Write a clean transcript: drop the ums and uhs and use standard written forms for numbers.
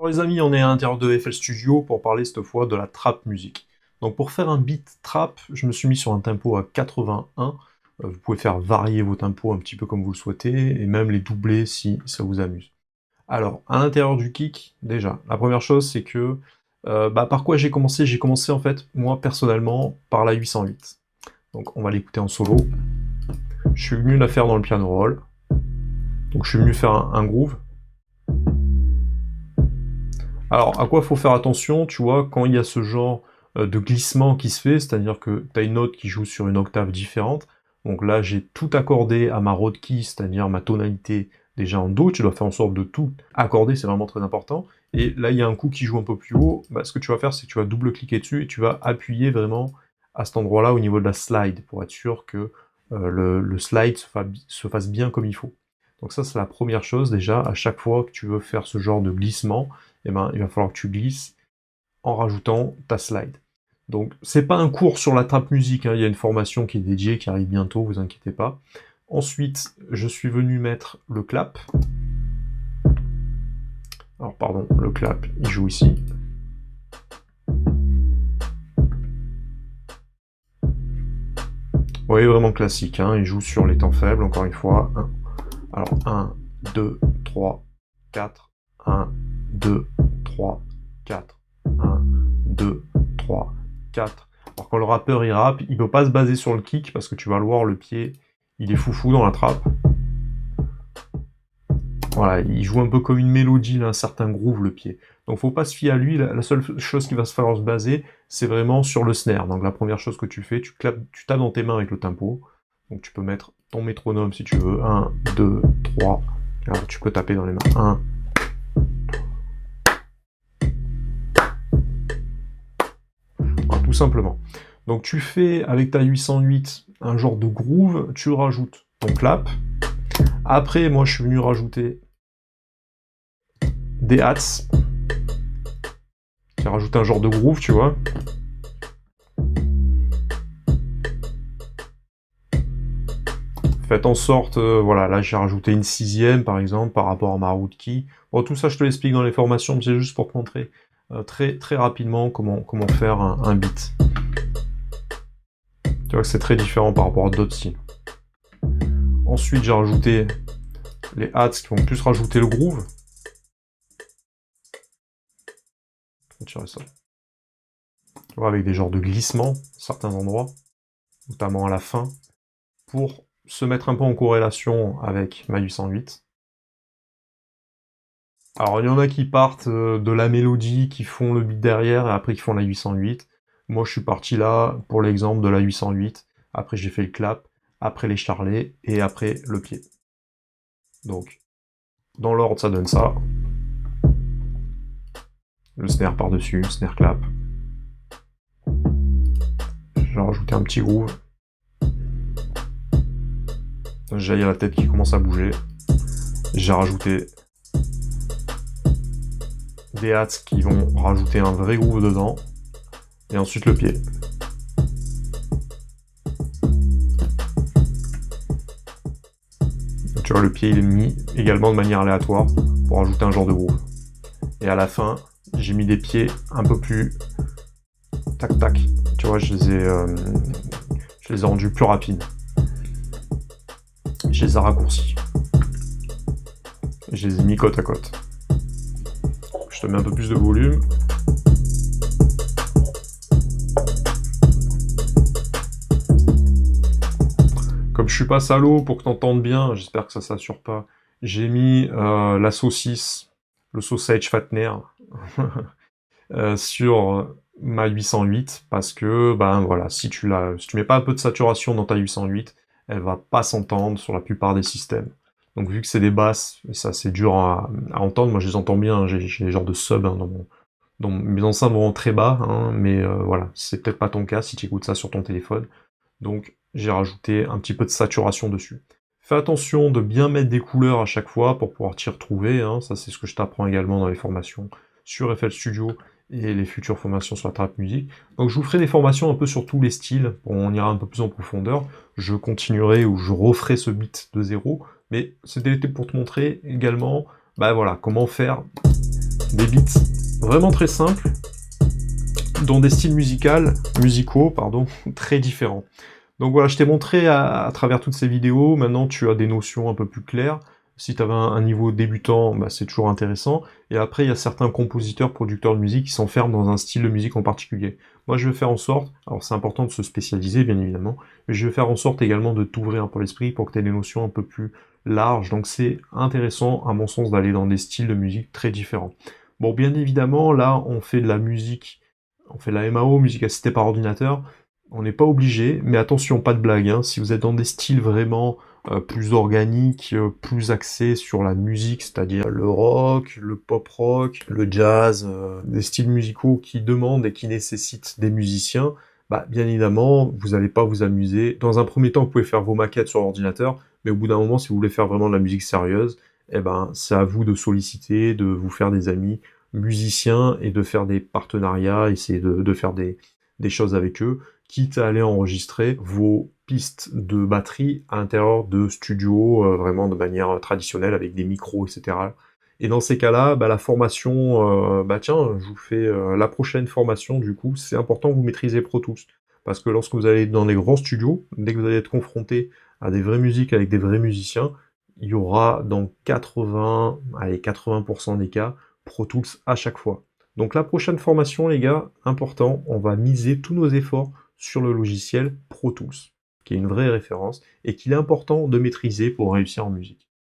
Bon, les amis, on est à l'intérieur de FL Studio pour parler cette fois de la trap musique. Donc pour faire un beat trap, je me suis mis sur un tempo à 81. Vous pouvez faire varier vos tempos un petit peu comme vous le souhaitez, et même les doubler si ça vous amuse. Alors, à l'intérieur du kick, déjà, la première chose c'est que, par quoi j'ai commencé? J'ai commencé en fait, moi personnellement, par la 808. Donc on va l'écouter en solo. Je suis venu la faire dans le piano roll. Donc je suis venu faire un groove. Alors, à quoi faut faire attention, tu vois, quand il y a ce genre de glissement qui se fait, c'est-à-dire que tu as une note qui joue sur une octave différente. Donc là, j'ai tout accordé à ma Rhodes key, c'est-à-dire ma tonalité déjà en Do. Tu dois faire en sorte de tout accorder, c'est vraiment très important. Et là, il y a un coup qui joue un peu plus haut. Ce que tu vas faire, c'est que tu vas double-cliquer dessus et tu vas appuyer vraiment à cet endroit-là au niveau de la slide pour être sûr que le slide se fasse bien comme il faut. Donc ça, c'est la première chose déjà. À chaque fois que tu veux faire ce genre de glissement, eh ben, il va falloir que tu glisses en rajoutant ta slide. Donc, c'est pas un cours sur la trap musique, hein, il y a une formation qui est dédiée, qui arrive bientôt, vous inquiétez pas. Ensuite, je suis venu mettre le clap. Alors, pardon, le clap, il joue ici. Vous voyez, vraiment classique, hein, il joue sur les temps faibles, encore une fois. Alors, 1, 2, 3, 4, 1, 2, 3, 4, 1, 2, 3, 4. Alors quand le rappeur il rappe, il peut pas se baser sur le kick parce que tu vas le voir, le pied, il est foufou dans la trappe. Voilà, il joue un peu comme une mélodie, là, un certain groove, le pied. Donc faut pas se fier à lui, la seule chose qui va se faire se baser, c'est vraiment sur le snare. Donc la première chose que tu fais, tu tapes dans tes mains avec le tempo. Donc tu peux mettre ton métronome si tu veux. 1, 2, 3. Alors tu peux taper dans les mains. 1. Voilà, tout simplement. Donc tu fais avec ta 808 un genre de groove, tu rajoutes ton clap. Après, moi je suis venu rajouter des hats, qui rajoutent un genre de groove, tu vois. Faites en sorte, voilà, là j'ai rajouté une sixième par exemple par rapport à ma Rhodes key. Bon, tout ça je te l'explique dans les formations, mais c'est juste pour te montrer très, très rapidement comment faire un beat. Tu vois que c'est très différent par rapport à d'autres styles. Ensuite j'ai rajouté les hats qui vont plus rajouter le groove. Je vais tirer ça. Tu vois, avec des genres de glissements à certains endroits, notamment à la fin, pour se mettre un peu en corrélation avec ma 808. Alors, il y en a qui partent de la mélodie, qui font le beat derrière, et après qui font la 808. Moi, je suis parti là, pour l'exemple de la 808. Après, j'ai fait le clap, après les charlets, et après le pied. Donc, dans l'ordre, ça donne ça. Le snare par-dessus, snare clap. J'ai rajouté un petit groove. J'ai la tête qui commence à bouger. J'ai rajouté des hats qui vont rajouter un vrai groove dedans. Et ensuite le pied. Tu vois, le pied il est mis également de manière aléatoire pour ajouter un genre de groove. Et à la fin, j'ai mis des pieds un peu plus tac tac. Tu vois, je les ai rendus plus rapides. Je les ai raccourcis. Je les ai mis côte à côte. Je te mets un peu plus de volume. Comme je suis pas salaud, pour que t'entendes bien, j'espère que ça s'assure pas, j'ai mis la saucisse, le sausage fatner, sur ma 808, parce que, ben voilà, si tu mets pas un peu de saturation dans ta 808, elle va pas s'entendre sur la plupart des systèmes. Donc vu que c'est des basses, et ça c'est dur à entendre, moi je les entends bien, hein, j'ai des genres de sub hein, dans mes enceintes vont très bas, hein, mais voilà, c'est peut-être pas ton cas si tu écoutes ça sur ton téléphone. Donc j'ai rajouté un petit peu de saturation dessus. Fais attention de bien mettre des couleurs à chaque fois pour pouvoir t'y retrouver, hein. Ça c'est ce que je t'apprends également dans les formations sur FL Studio et les futures formations sur la trap music. Donc je vous ferai des formations un peu sur tous les styles, on ira un peu plus en profondeur. Je continuerai ou je referai ce beat de zéro, mais c'était pour te montrer également, bah voilà, comment faire des beats vraiment très simples, dans des styles musicaux, pardon, très différents. Donc voilà, je t'ai montré à travers toutes ces vidéos, maintenant tu as des notions un peu plus claires. Si tu avais un niveau débutant, bah, c'est toujours intéressant. Et après, il y a certains compositeurs, producteurs de musique qui s'enferment dans un style de musique en particulier. Moi, je vais faire en sorte, alors c'est important de se spécialiser, bien évidemment, mais je vais faire en sorte également de t'ouvrir un peu l'esprit pour que tu aies des notions un peu plus larges. Donc c'est intéressant, à mon sens, d'aller dans des styles de musique très différents. Bon, bien évidemment, là, on fait de la musique, on fait de la MAO, musique assistée par ordinateur. On n'est pas obligé, mais attention, pas de blague, hein. Si vous êtes dans des styles vraiment plus organiques, plus axés sur la musique, c'est-à-dire le rock, le pop rock, le jazz, des styles musicaux qui demandent et qui nécessitent des musiciens, bah, bien évidemment, vous n'allez pas vous amuser. Dans un premier temps, vous pouvez faire vos maquettes sur l'ordinateur, mais au bout d'un moment, si vous voulez faire vraiment de la musique sérieuse, eh ben, c'est à vous de solliciter, de vous faire des amis musiciens et de faire des partenariats, essayer de faire des choses avec eux, quitte à aller enregistrer vos pistes de batterie à l'intérieur de studios, vraiment de manière traditionnelle, avec des micros, etc. Et dans ces cas-là, bah, la formation, bah tiens, je vous fais la prochaine formation, du coup, c'est important que vous maîtrisez Pro Tools. Parce que lorsque vous allez dans les grands studios, dès que vous allez être confronté à des vraies musiques avec des vrais musiciens, il y aura dans 80% des cas, Pro Tools à chaque fois. Donc la prochaine formation, les gars, important, on va miser tous nos efforts sur le logiciel Pro Tools, qui est une vraie référence et qu'il est important de maîtriser pour réussir en musique.